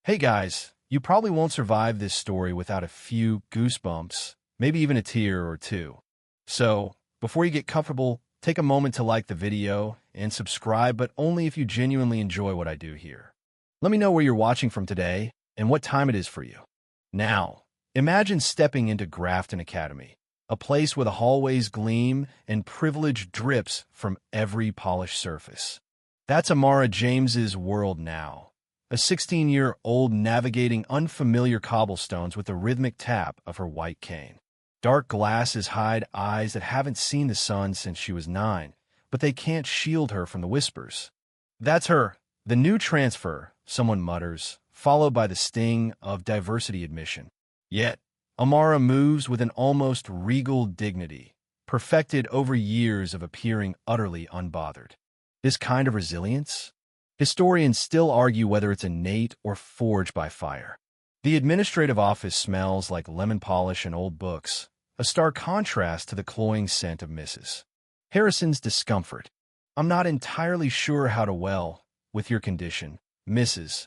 Hey guys, you probably won't survive this story without a few goosebumps, maybe even a tear or two. So, before you get comfortable, take a moment to like the video and subscribe, but only if you genuinely enjoy what I do here. Let me know where you're watching from today and what time it is for you. Now, imagine stepping into Grafton Academy, a place where the hallways gleam and privilege drips from every polished surface. That's Amara James's world now. A 16-year-old navigating unfamiliar cobblestones with the rhythmic tap of her white cane. Dark glasses hide eyes that haven't seen the sun since she was 9, but they can't shield her from the whispers. That's her, the new transfer, someone mutters, followed by the sting of diversity admission. Yet, Amara moves with an almost regal dignity, perfected over years of appearing utterly unbothered. This kind of resilience? Historians still argue whether it's innate or forged by fire. The administrative office smells like lemon polish and old books, a stark contrast to the cloying scent of Mrs. Harrison's discomfort. I'm not entirely sure how to well with your condition, Mrs.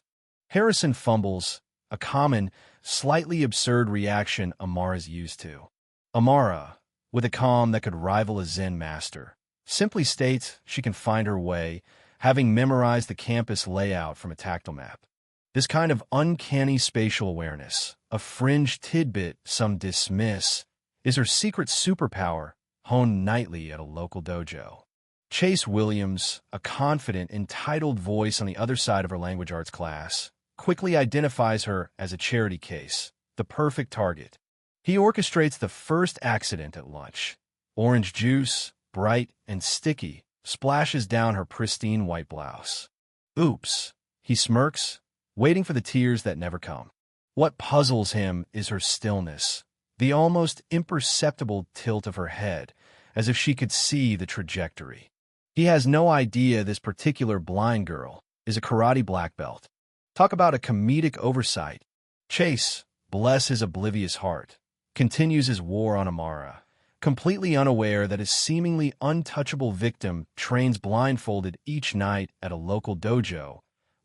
Harrison fumbles, a common, slightly absurd reaction Amara's used to. Amara, with a calm that could rival a Zen master, simply states she can find her way, having memorized the campus layout from a tactile map. This kind of uncanny spatial awareness, a fringe tidbit some dismiss, is her secret superpower, honed nightly at a local dojo. Chase Williams, a confident, entitled voice on the other side of her language arts class, quickly identifies her as a charity case, the perfect target. He orchestrates the first accident at lunch. Orange juice, bright and sticky, splashes down her pristine white blouse. Oops, he smirks, waiting for the tears that never come. What puzzles him is her stillness, the almost imperceptible tilt of her head, as if she could see the trajectory. He has no idea this particular blind girl is a karate black belt. Talk about a comedic oversight. Chase, bless his oblivious heart, continues his war on Amara, completely unaware that his seemingly untouchable victim trains blindfolded each night at a local dojo,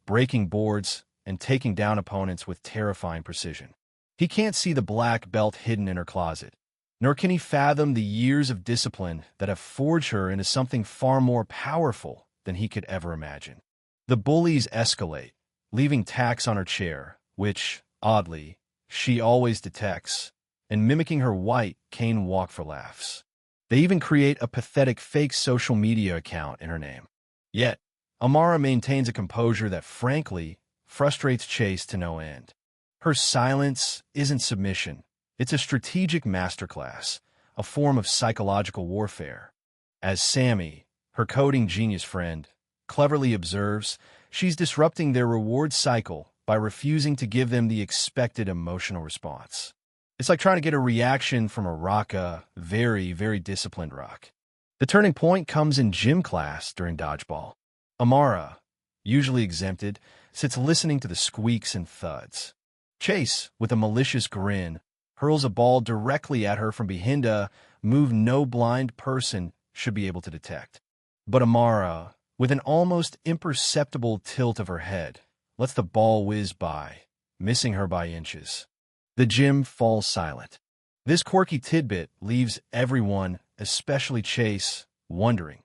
breaking boards and taking down opponents with terrifying precision. He can't see the black belt hidden in her closet, nor can he fathom the years of discipline that have forged her into something far more powerful than he could ever imagine. The bullies escalate, leaving tacks on her chair, which, oddly, she always detects, and mimicking her white cane walk for laughs. They even create a pathetic fake social media account in her name. Yet, Amara maintains a composure that frankly frustrates Chase to no end. Her silence isn't submission. It's a strategic masterclass, a form of psychological warfare. As Sammy, her coding genius friend, cleverly observes, she's disrupting their reward cycle by refusing to give them the expected emotional response. It's like trying to get a reaction from a very, very disciplined rock. The turning point comes in gym class during dodgeball. Amara, usually exempted, sits listening to the squeaks and thuds. Chase, with a malicious grin, hurls a ball directly at her from behind a move no blind person should be able to detect. But Amara, with an almost imperceptible tilt of her head, lets the ball whiz by, missing her by inches. The gym falls silent. This quirky tidbit leaves everyone, especially Chase, wondering,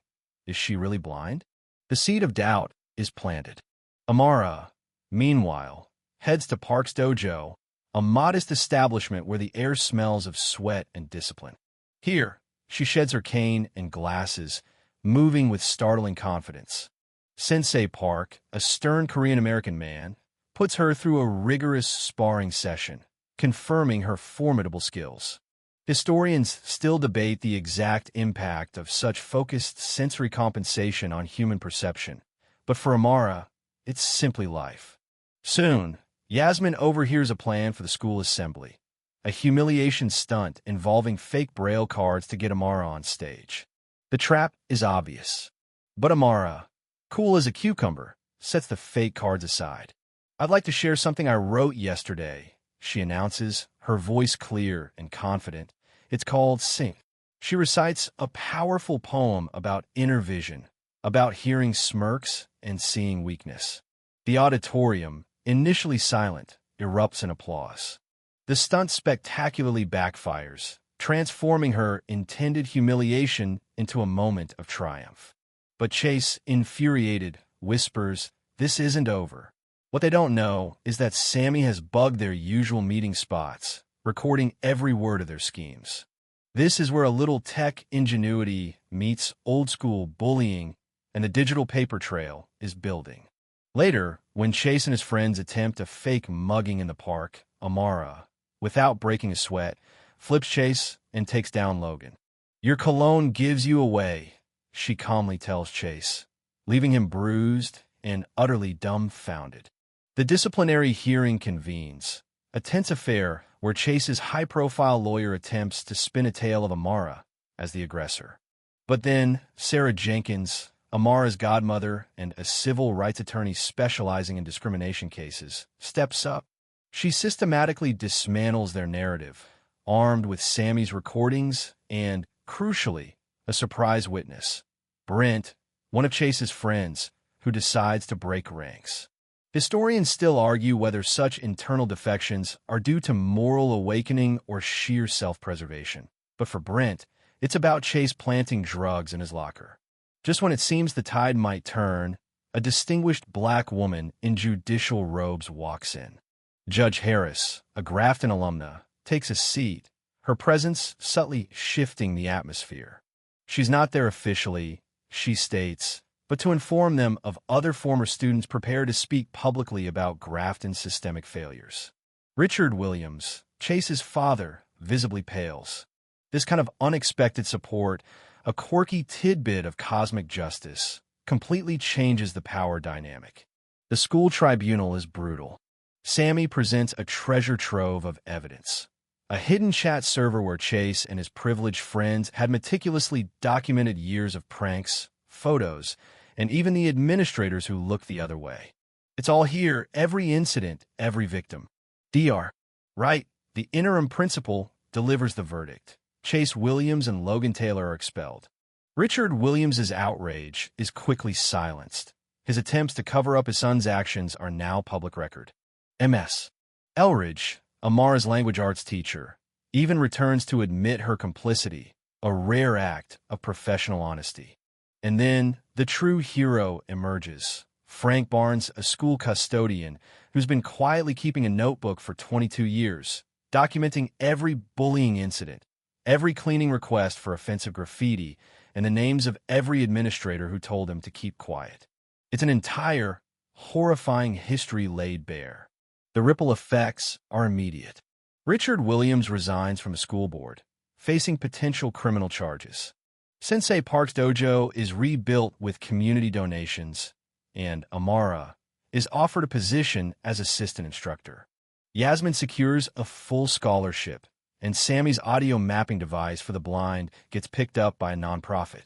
is she really blind? The seed of doubt is planted. Amara, meanwhile, heads to Park's Dojo, a modest establishment where the air smells of sweat and discipline. Here, she sheds her cane and glasses, moving with startling confidence. Sensei Park, a stern Korean-American man, puts her through a rigorous sparring session, confirming her formidable skills. Historians still debate the exact impact of such focused sensory compensation on human perception, but for Amara, it's simply life. Soon, Yasmin overhears a plan for the school assembly, a humiliation stunt involving fake braille cards to get Amara on stage. The trap is obvious, but Amara, cool as a cucumber, sets the fake cards aside. I'd like to share something I wrote yesterday, she announces, her voice clear and confident. It's called Sing. She recites a powerful poem about inner vision, about hearing smirks and seeing weakness. The auditorium, initially silent, erupts in applause. The stunt spectacularly backfires, transforming her intended humiliation into a moment of triumph. But Chase, infuriated, whispers, "This isn't over." What they don't know is that Sammy has bugged their usual meeting spots, recording every word of their schemes. This is where a little tech ingenuity meets old-school bullying, and the digital paper trail is building. Later, when Chase and his friends attempt a fake mugging in the park, Amara, without breaking a sweat, flips Chase and takes down Logan. "Your cologne gives you away," she calmly tells Chase, leaving him bruised and utterly dumbfounded. The disciplinary hearing convenes, a tense affair where Chase's high-profile lawyer attempts to spin a tale of Amara as the aggressor. But then, Sarah Jenkins, Amara's godmother and a civil rights attorney specializing in discrimination cases, steps up. She systematically dismantles their narrative, armed with Sammy's recordings and, crucially, a surprise witness, Brent, one of Chase's friends, who decides to break ranks. Historians still argue whether such internal defections are due to moral awakening or sheer self-preservation. But for Brent, it's about Chase planting drugs in his locker. Just when it seems the tide might turn, a distinguished black woman in judicial robes walks in. Judge Harris, a Grafton alumna, takes a seat, her presence subtly shifting the atmosphere. She's not there officially, she states, but to inform them of other former students prepared to speak publicly about Grafton's systemic failures. Richard Williams, Chase's father, visibly pales. This kind of unexpected support, a quirky tidbit of cosmic justice, completely changes the power dynamic. The school tribunal is brutal. Sammy presents a treasure trove of evidence. A hidden chat server where Chase and his privileged friends had meticulously documented years of pranks, photos, and even the administrators who looked the other way. It's all here, every incident, every victim. Dr. Wright, the interim principal, delivers the verdict. Chase Williams and Logan Taylor are expelled. Richard Williams's outrage is quickly silenced. His attempts to cover up his son's actions are now public record. Ms. Elridge, Amara's language arts teacher, even returns to admit her complicity, a rare act of professional honesty. And then, the true hero emerges. Frank Barnes, a school custodian who's been quietly keeping a notebook for 22 years, documenting every bullying incident, every cleaning request for offensive graffiti, and the names of every administrator who told him to keep quiet. It's an entire, horrifying history laid bare. The ripple effects are immediate. Richard Williams resigns from the school board, facing potential criminal charges. Sensei Park's dojo is rebuilt with community donations, and Amara is offered a position as assistant instructor. Yasmin secures a full scholarship, and Sammy's audio mapping device for the blind gets picked up by a nonprofit.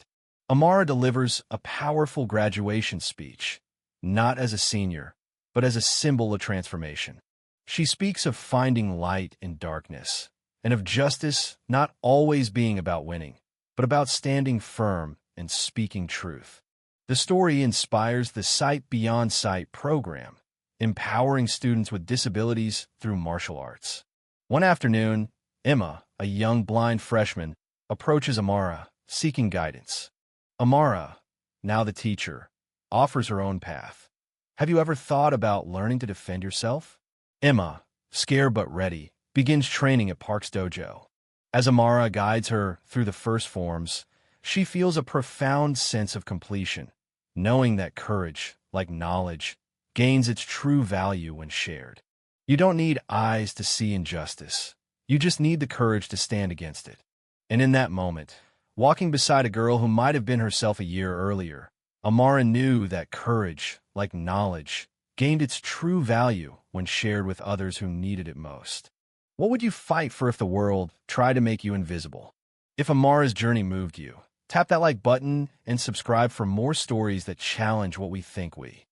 Amara delivers a powerful graduation speech, not as a senior, but as a symbol of transformation. She speaks of finding light in darkness, and of justice not always being about winning, but about standing firm and speaking truth. The story inspires the Sight Beyond Sight program, empowering students with disabilities through martial arts. One afternoon, Emma, a young blind freshman, approaches Amara, seeking guidance. Amara, now the teacher, offers her own path. "Have you ever thought about learning to defend yourself?" Emma, scared but ready, begins training at Park's dojo. As Amara guides her through the first forms, she feels a profound sense of completion, knowing that courage, like knowledge, gains its true value when shared. You don't need eyes to see injustice. You just need the courage to stand against it. And in that moment, walking beside a girl who might have been herself a year earlier, Amara knew that courage, like knowledge, gained its true value when shared with others who needed it most. What would you fight for if the world tried to make you invisible? If Amara's journey moved you, tap that like button and subscribe for more stories that challenge what we think we